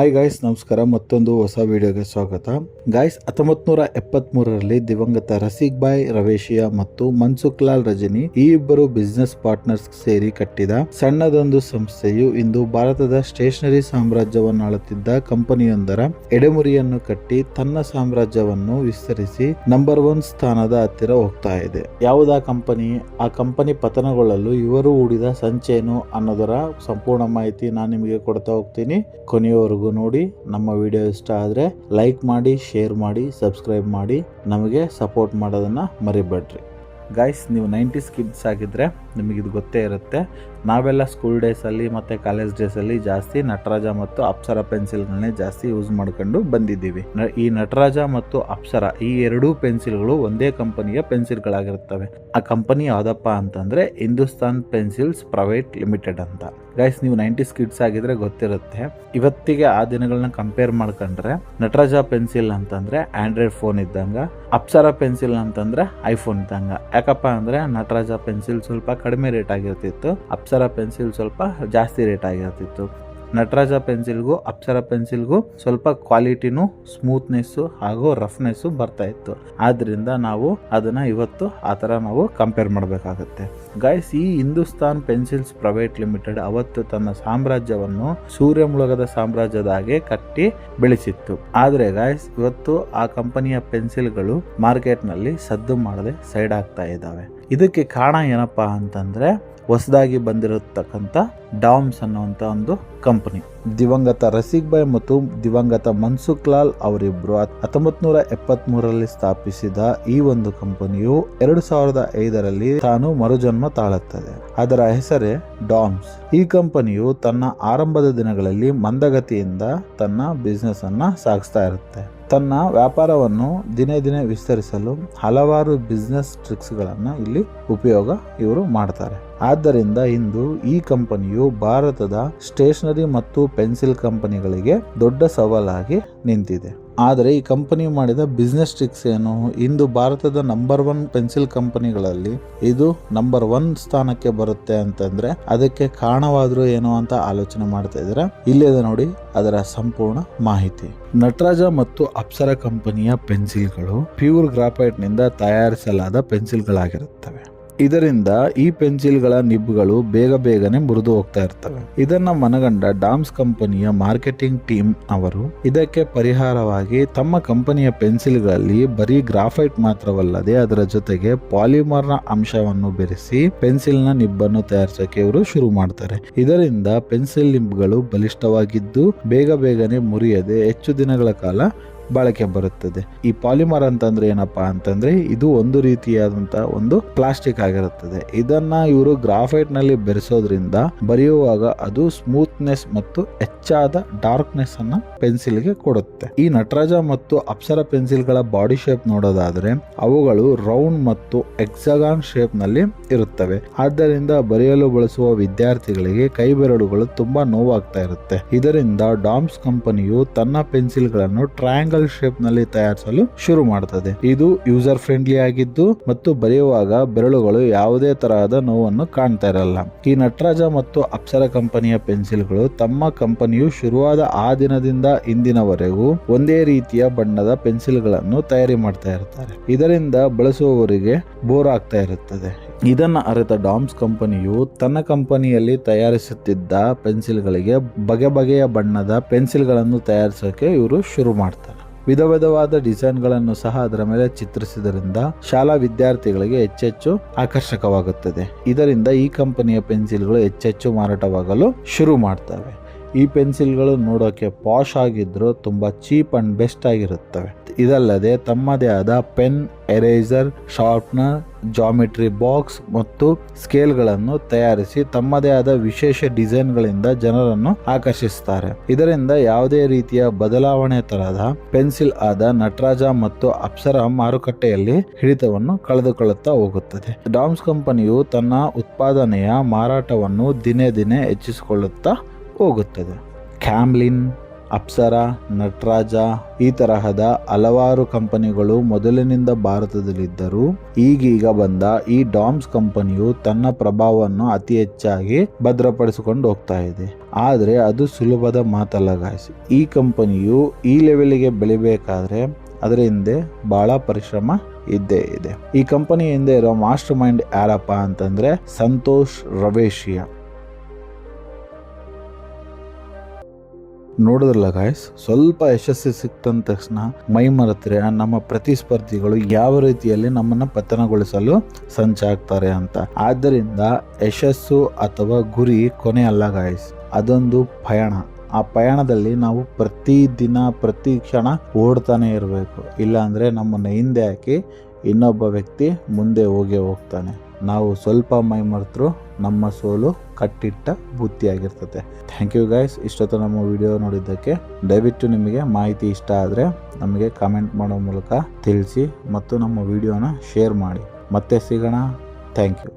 Hi guys, ನಮಸ್ಕಾರ. ಮತ್ತೊಂದು ಹೊಸ ವಿಡಿಯೋಗೆ ಸ್ವಾಗತ. ಗಾಯ್ಸ್, 1973ರಲ್ಲಿ ದಿವಂಗತ ರಸಿಕ್ ಭಾಯ್ ರವೇಶಿಯಾ ಮತ್ತು ಮನ್ಸುಖ್ ಲಾಲ್ ರಜನಿ ಈ ಇಬ್ಬರು ಬಿಸಿನೆಸ್ ಪಾರ್ಟ್ನರ್ಸ್ ಸೇರಿ ಕಟ್ಟಿದ ಸಣ್ಣದೊಂದು ಸಂಸ್ಥೆಯು ಇಂದು ಭಾರತದ ಸ್ಟೇಷನರಿ ಸಾಮ್ರಾಜ್ಯವನ್ನು ಆಳುತ್ತಿದ್ದ ಕಂಪನಿಯೊಂದರ ಎಡೆಮುರಿಯನ್ನು ಕಟ್ಟಿ ತನ್ನ ಸಾಮ್ರಾಜ್ಯವನ್ನು ವಿಸ್ತರಿಸಿ ನಂಬರ್ 1 ಸ್ಥಾನದ ಹತ್ತಿರ ಹೋಗ್ತಾ ಇದೆ. ಯಾವುದಾ ಕಂಪನಿ? ಆ ಕಂಪನಿ ಪತನಗೊಳ್ಳಲು ಇವರು ಹೂಡಿದ ಸಂಚೇನು ಅನ್ನೋದರ ಸಂಪೂರ್ಣ ಮಾಹಿತಿ ನಾನು ನಿಮಗೆ ಕೊಡ್ತಾ ಹೋಗ್ತೀನಿ. ಕೊನೆಯವರೆಗೂ ನೋಡಿ. ನಮ್ಮ ವಿಡಿಯೋ ಇಷ್ಟ ಆದರೆ ಲೈಕ್ ಮಾಡಿ, ಶೇರ್ ಮಾಡಿ, ಸಬ್ಸ್ಕ್ರೈಬ್ ಮಾಡಿ, ನಮಗೆ ಸಪೋರ್ಟ್ ಮಾಡೋದನ್ನು ಮರಿಬೇಡ್ರಿ. ಗಾಯ್ಸ್, ನೀವು 90s ಕಿಡ್ಸ್ ಆಗಿದ್ರೆ ನಿಮಗೆ ಇದು ಗೊತ್ತೇ ಇರುತ್ತೆ. ನಾವೆಲ್ಲ ಸ್ಕೂಲ್ ಡೇಸಲ್ಲಿ ಮತ್ತು ಕಾಲೇಜ್ ಡೇಸಲ್ಲಿ ಜಾಸ್ತಿ ನಟರಾಜ ಮತ್ತು ಅಪ್ಸರ ಪೆನ್ಸಿಲ್ಗಳನ್ನೇ ಜಾಸ್ತಿ ಯೂಸ್ ಮಾಡ್ಕೊಂಡು ಬಂದಿದ್ದೀವಿ. ಈ ನಟರಾಜ ಮತ್ತು ಅಪ್ಸರ ಈ ಎರಡೂ ಪೆನ್ಸಿಲ್ಗಳು ಒಂದೇ ಕಂಪನಿಯ ಪೆನ್ಸಿಲ್ಗಳಾಗಿರುತ್ತವೆ. ಆ ಕಂಪನಿ ಯಾವುದಪ್ಪ ಅಂತಂದರೆ ಹಿಂದೂಸ್ತಾನ್ ಪೆನ್ಸಿಲ್ಸ್ ಪ್ರೈವೇಟ್ ಲಿಮಿಟೆಡ್ ಅಂತ. ಗೈಸ್, ನೀವು 90s ಕಿಡ್ಸ್ ಆಗಿದ್ರೆ ಗೊತ್ತಿರುತ್ತೆ. ಇವತ್ತಿಗೆ ಆ ದಿನಗಳನ್ನ ಕಂಪೇರ್ ಮಾಡ್ಕೊಂಡ್ರೆ ನಟರಾಜ ಪೆನ್ಸಿಲ್ ಅಂತಂದ್ರೆ ಆಂಡ್ರಾಯ್ಡ್ ಫೋನ್ ಇದ್ದಂಗ, ಅಪ್ಸರ ಪೆನ್ಸಿಲ್ ಅಂತಂದ್ರೆ ಐಫೋನ್ ಇದ್ದಂಗ. ಯಾಕಪ್ಪ ಅಂದ್ರೆ ನಟರಾಜ ಪೆನ್ಸಿಲ್ ಸ್ವಲ್ಪ ಕಡಿಮೆ ರೇಟ್ ಆಗಿರ್ತಿತ್ತು, ಅಪ್ಸರ ಪೆನ್ಸಿಲ್ ಸ್ವಲ್ಪ ಜಾಸ್ತಿ ರೇಟ್ ಆಗಿರ್ತಿತ್ತು. ನಟರಾಜ ಪೆನ್ಸಿಲ್ಗೂ ಅಪ್ಸರ ಪೆನ್ಸಿಲ್ಗೂ ಸ್ವಲ್ಪ ಕ್ವಾಲಿಟಿನೂ, ಸ್ಮೂತ್ನೆಸ್ಸು ಹಾಗೂ ರಫ್ನೆಸ್ಸು ಬರ್ತಾ ಇತ್ತು. ಆದ್ರಿಂದ ನಾವು ಅದನ್ನ ಇವತ್ತು ಆ ಥರ ನಾವು ಕಂಪೇರ್ ಮಾಡಬೇಕಾಗತ್ತೆ. ಗಾಯ್ಸ್, ಈ ಹಿಂದೂಸ್ತಾನ್ ಪೆನ್ಸಿಲ್ಸ್ ಪ್ರೈವೇಟ್ ಲಿಮಿಟೆಡ್ ಅವತ್ತು ತನ್ನ ಸಾಮ್ರಾಜ್ಯವನ್ನು ಸೂರ್ಯ ಮುಳುಗದ ಸಾಮ್ರಾಜ್ಯದ ಹಾಗೆ ಕಟ್ಟಿ ಬೆಳೆಸಿತ್ತು. ಆದ್ರೆ ಗಾಯ್ಸ್, ಇವತ್ತು ಆ ಕಂಪನಿಯ ಪೆನ್ಸಿಲ್ಗಳು ಮಾರ್ಕೆಟ್ನಲ್ಲಿ ಸದ್ದು ಮಾಡದೆ ಸೈಡ್ ಆಗ್ತಾ ಇದ್ದಾವೆ. ಇದಕ್ಕೆ ಕಾರಣ ಏನಪ್ಪಾ ಅಂತಂದ್ರೆ ಹೊಸದಾಗಿ ಬಂದಿರತಕ್ಕಂಥ ಡಾಮ್ಸ್ ಅನ್ನುವಂಥ ಒಂದು ಕಂಪನಿ. ದಿವಂಗತ ರಸಿಕ್ ಭಾಯ್ ಮತ್ತು ದಿವಂಗತ ಮನ್ಸುಖ್ ಲಾಲ್ ಅವರಿಬ್ರು 1973ರಲ್ಲಿ ಸ್ಥಾಪಿಸಿದ ಈ ಒಂದು ಕಂಪನಿಯು 2005ರಲ್ಲಿ ತಾನು ಮರುಜನ್ಮ ತಾಳುತ್ತದೆ. ಅದರ ಹೆಸರೇ ಡಾಮ್ಸ್. ಈ ಕಂಪನಿಯು ತನ್ನ ಆರಂಭದ ದಿನಗಳಲ್ಲಿ ಮಂದಗತಿಯಿಂದ ತನ್ನ ಬಿಸ್ನೆಸ್ ಅನ್ನ ಸಾಗಿಸ್ತಾ ಇರುತ್ತೆ. ತನ್ನ ವ್ಯಾಪಾರವನ್ನು ದಿನೇ ದಿನೇ ವಿಸ್ತರಿಸಲು ಹಲವಾರು ಬಿಸ್ನೆಸ್ ಟ್ರಿಕ್ಸ್ಗಳನ್ನು ಇಲ್ಲಿ ಉಪಯೋಗ ಇವರು ಮಾಡ್ತಾರೆ. ಆದ್ದರಿಂದ ಇಂದು ಈ ಕಂಪನಿಯು ಭಾರತದ ಸ್ಟೇಷನರಿ ಮತ್ತು ಪೆನ್ಸಿಲ್ ಕಂಪನಿಗಳಿಗೆ ದೊಡ್ಡ ಸವಾಲಾಗಿ ನಿಂತಿದೆ. ಆದರೆ ಈ ಕಂಪನಿ ಮಾಡಿದ ಬಿಸ್ನೆಸ್ ಟ್ರಿಕ್ಸ್ ಏನು? ಇಂದು ಭಾರತದ ನಂಬರ್ 1 ಪೆನ್ಸಿಲ್ ಕಂಪನಿಗಳಲ್ಲಿ ಇದು ನಂಬರ್ 1 ಸ್ಥಾನಕ್ಕೆ ಬರುತ್ತೆ ಅಂತಂದ್ರೆ ಅದಕ್ಕೆ ಕಾರಣವಾದ್ರು ಏನು ಅಂತ ಆಲೋಚನೆ ಮಾಡ್ತಾ ಇದ್ದೀರಾ? ಇಲ್ಲಿದೆ ನೋಡಿ ಅದರ ಸಂಪೂರ್ಣ ಮಾಹಿತಿ. ನಟರಾಜ ಮತ್ತು ಅಪ್ಸರ ಕಂಪನಿಯ ಪೆನ್ಸಿಲ್ಗಳು ಪ್ಯೂರ್ ಗ್ರಾಫೈಟ್ ನಿಂದ ತಯಾರಿಸಲಾದ ಪೆನ್ಸಿಲ್ಗಳಾಗಿರುತ್ತವೆ. ಇದರಿಂದ ಈ ಪೆನ್ಸಿಲ್ಗಳ ನಿಬ್ಗಳು ಬೇಗನೆ ಮುರಿದು ಹೋಗ್ತಾ ಇರ್ತವೆ. ಇದನ್ನ ಮನಗಂಡ ಡಾಮ್ಸ್ ಕಂಪನಿಯ ಮಾರ್ಕೆಟಿಂಗ್ ಟೀಮ್ ಅವರು ಇದಕ್ಕೆ ಪರಿಹಾರವಾಗಿ ತಮ್ಮ ಕಂಪನಿಯ ಪೆನ್ಸಿಲ್ಗಳಲ್ಲಿ ಬರೀ ಗ್ರಾಫೈಟ್ ಮಾತ್ರವಲ್ಲದೆ ಅದರ ಜೊತೆಗೆ ಪಾಲಿಮರ್ನ ಅಂಶವನ್ನು ಬೆರೆಸಿ ಪೆನ್ಸಿಲ್ನ ನಿಬ್ಬನ್ನು ತಯಾರಿಸಕ್ಕೆ ಇವರು ಶುರು ಮಾಡ್ತಾರೆ. ಇದರಿಂದ ಪೆನ್ಸಿಲ್ ನಿಬ್ಗಳು ಬಲಿಷ್ಠವಾಗಿದ್ದು ಬೇಗನೆ ಮುರಿಯದೆ ಹೆಚ್ಚು ದಿನಗಳ ಕಾಲ ಬಳಕೆ ಬರುತ್ತದೆ. ಈ ಪಾಲಿಮರ್ ಅಂತಂದ್ರೆ ಏನಪ್ಪಾ ಅಂತಂದ್ರೆ ಇದು ಒಂದು ರೀತಿಯಾದಂತಹ ಒಂದು ಪ್ಲಾಸ್ಟಿಕ್ ಆಗಿರುತ್ತದೆ. ಇದನ್ನ ಇವರು ಗ್ರಾಫೈಟ್ ನಲ್ಲಿ ಬೆರೆಸೋದ್ರಿಂದ ಬರೆಯುವಾಗ ಅದು ಸ್ಮೂತ್ನೆಸ್ ಮತ್ತು ಹೆಚ್ಚಾದ ಡಾರ್ಕ್ನೆಸ್ ಅನ್ನ ಪೆನ್ಸಿಲ್ಗೆ ಕೊಡುತ್ತೆ. ಈ ನಟರಾಜ ಮತ್ತು ಅಪ್ಸರ ಪೆನ್ಸಿಲ್ ಗಳ ಬಾಡಿ ಶೇಪ್ ನೋಡೋದಾದ್ರೆ ಅವುಗಳು ರೌಂಡ್ ಮತ್ತು ಎಕ್ಸಾಗಾನ್ ಶೇಪ್ ನಲ್ಲಿ ಇರುತ್ತವೆ. ಆದ್ದರಿಂದ ಬರೆಯಲು ಬಳಸುವ ವಿದ್ಯಾರ್ಥಿಗಳಿಗೆ ಕೈ ಬೆರಳುಗಳು ತುಂಬಾ ನೋವಾಗ್ತಾ ಇರುತ್ತೆ. ಇದರಿಂದ ಡಾಮ್ಸ್ ಕಂಪನಿಯು ತನ್ನ ಪೆನ್ಸಿಲ್ ಗಳನ್ನು ಟ್ರಯಾಂಗಲ್ ಶೇಪ್ ನಲ್ಲಿ ತಯಾರಿಸಲು ಶುರು ಮಾಡುತ್ತದೆ. ಇದು ಯೂಸರ್ ಫ್ರೆಂಡ್ಲಿ ಆಗಿದ್ದು ಮತ್ತು ಬರೆಯುವಾಗ ಬೆರಳುಗಳು ಯಾವುದೇ ತರಹದ ನೋವನ್ನು ಕಾಣ್ತಾ ಇರಲ್ಲ. ಈ ನಟರಾಜ ಮತ್ತು ಅಪ್ಸರ ಕಂಪನಿಯ ಪೆನ್ಸಿಲ್ಗಳು ತಮ್ಮ ಕಂಪನಿಯು ಶುರುವಾದ ಆ ದಿನದಿಂದ ಇಂದಿನವರೆಗೂ ಒಂದೇ ರೀತಿಯ ಬಣ್ಣದ ಪೆನ್ಸಿಲ್ಗಳನ್ನು ತಯಾರಿ ಮಾಡ್ತಾ ಇರ್ತಾರೆ. ಇದರಿಂದ ಬಳಸುವವರಿಗೆ ಬೋರ್ ಆಗ್ತಾ ಇರುತ್ತದೆ. ಇದನ್ನ ಅರಿತ ಡಾಮ್ಸ್ ಕಂಪನಿಯು ತನ್ನ ಕಂಪನಿಯಲ್ಲಿ ತಯಾರಿಸುತ್ತಿದ್ದ ಪೆನ್ಸಿಲ್ಗಳಿಗೆ ಬಗೆಯ ಬಣ್ಣದ ಪೆನ್ಸಿಲ್ಗಳನ್ನು ತಯಾರಿಸೋಕೆ ಇವರು ಶುರು ಮಾಡ್ತಾರೆ. ವಿಧವಾದ ಡಿಸೈನ್ಗಳನ್ನು ಸಹ ಅದರ ಮೇಲೆ ಚಿತ್ರಿಸಿದ್ರಿಂದ ಶಾಲಾ ವಿದ್ಯಾರ್ಥಿಗಳಿಗೆ ಹೆಚ್ಚೆಚ್ಚು ಆಕರ್ಷಕವಾಗುತ್ತದೆ. ಇದರಿಂದ ಈ ಕಂಪನಿಯ ಪೆನ್ಸಿಲ್ಗಳು ಹೆಚ್ಚೆಚ್ಚು ಮಾರಾಟವಾಗಲು ಶುರು ಮಾಡ್ತವೆ. ಈ ಪೆನ್ಸಿಲ್ಗಳು ನೋಡೋಕೆ ಪಾಶ್ ಆಗಿದ್ರು ತುಂಬಾ ಚೀಪ್ ಅಂಡ್ ಬೆಸ್ಟ್ ಆಗಿರುತ್ತವೆ. ಇದಲ್ಲದೆ ತಮ್ಮದೇ ಆದ pen, eraser, sharpener, geometry box ಮತ್ತು ಸ್ಕೇಲ್ಗಳನ್ನು ತಯಾರಿಸಿ ತಮ್ಮದೇ ಆದ ವಿಶೇಷ ಡಿಸೈನ್ಗಳಿಂದ ಜನರನ್ನು ಆಕರ್ಷಿಸುತ್ತಾರೆ. ಇದರಿಂದ ಯಾವುದೇ ರೀತಿಯ ಬದಲಾವಣೆ ತರಹದ ಪೆನ್ಸಿಲ್ ಆದ ನಟರಾಜ ಮತ್ತು ಅಪ್ಸರ ಮಾರುಕಟ್ಟೆಯಲ್ಲಿ ಹಿಡಿತವನ್ನು ಕಳೆದುಕೊಳ್ಳುತ್ತಾ ಹೋಗುತ್ತದೆ. ಡಾಮ್ಸ್ ಕಂಪನಿಯು ತನ್ನ ಉತ್ಪಾದನೆಯ ಮಾರಾಟವನ್ನು ದಿನೇ ಹೆಚ್ಚಿಸಿಕೊಳ್ಳುತ್ತಾ ಹೋಗುತ್ತದೆ. ಕ್ಯಾಮ್ಲಿನ್, ಅಪ್ಸರಾ, ನಟರಾಜ ಈ ತರಹದ ಹಲವಾರು ಕಂಪನಿಗಳು ಮೊದಲಿನಿಂದ ಭಾರತದಲ್ಲಿದ್ದರೂ ಈಗೀಗ ಬಂದ ಈ ಡಾಮ್ಸ್ ಕಂಪನಿಯು ತನ್ನ ಪ್ರಭಾವವನ್ನು ಅತಿ ಹೆಚ್ಚಾಗಿ ಭದ್ರಪಡಿಸಿಕೊಂಡು ಹೋಗ್ತಾ ಇದೆ. ಆದರೆ ಅದು ಸುಲಭದ ಮಾತಲ್ಲ ಗಾಯ್ಸ್. ಈ ಕಂಪನಿಯು ಈ ಲೆವೆಲ್ಗೆ ಬೆಳಿಬೇಕಾದ್ರೆ ಅದರ ಹಿಂದೆ ಬಹಳ ಪರಿಶ್ರಮ ಇದ್ದೇ ಇದೆ. ಈ ಕಂಪನಿ ಹಿಂದೆ ಇರೋ ಮಾಸ್ಟರ್ ಮೈಂಡ್ ಯಾರಪ್ಪ ಅಂತಂದ್ರೆ ಸಂತೋಷ್ ರವೇಶಿಯಾ. ನೋಡಿದ್ರಲ್ಲ ಗಾಯ್ಸ್, ಸ್ವಲ್ಪ ಯಶಸ್ಸು ಸಿಕ್ತಂದ ತಕ್ಷಣ ಮೈ ಮರೆತರೆ ನಮ್ಮ ಪ್ರತಿಸ್ಪರ್ಧಿಗಳು ಯಾವ ರೀತಿಯಲ್ಲಿ ನಮ್ಮನ್ನ ಪತನಗೊಳಿಸಲು ಸಂಚಾಗ್ತಾರೆ ಅಂತ. ಆದ್ದರಿಂದ ಯಶಸ್ಸು ಅಥವಾ ಗುರಿ ಕೊನೆ ಅಲ್ಲ ಗಾಯ್ಸ್, ಅದೊಂದು ಪಯಣ. ಆ ಪಯಣದಲ್ಲಿ ನಾವು ಪ್ರತಿ ದಿನ ಪ್ರತಿ ಕ್ಷಣ ಓಡ್ತಾನೆ ಇರಬೇಕು. ಇಲ್ಲಾಂದ್ರೆ ನಮ್ಮನ್ನ ಹಿಂದೆ ಹಾಕಿ ಇನ್ನೊಬ್ಬ ವ್ಯಕ್ತಿ ಮುಂದೆ ಹೋಗ್ತಾನೆ. ನಾವು ಸ್ವಲ್ಪ ಮೈ ಮರೆತರೂ ನಮ್ಮ ಸೋಲು ಕಟ್ಟಿಟ್ಟ ಬುತ್ತಿಯಾಗಿರ್ತದೆ. ಥ್ಯಾಂಕ್ ಯು ಗೈಸ್, ಇಷ್ಟೊತ್ತು ನಮ್ಮ ವಿಡಿಯೋ ನೋಡಿದ್ದಕ್ಕೆ. ದಯವಿಟ್ಟು ನಿಮಗೆ ಮಾಹಿತಿ ಇಷ್ಟ ಆದರೆ ನಮಗೆ ಕಾಮೆಂಟ್ ಮಾಡೋ ಮೂಲಕ ತಿಳಿಸಿ ಮತ್ತು ನಮ್ಮ ವಿಡಿಯೋನ ಶೇರ್ ಮಾಡಿ. ಮತ್ತೆ ಸಿಗೋಣ. Thank you.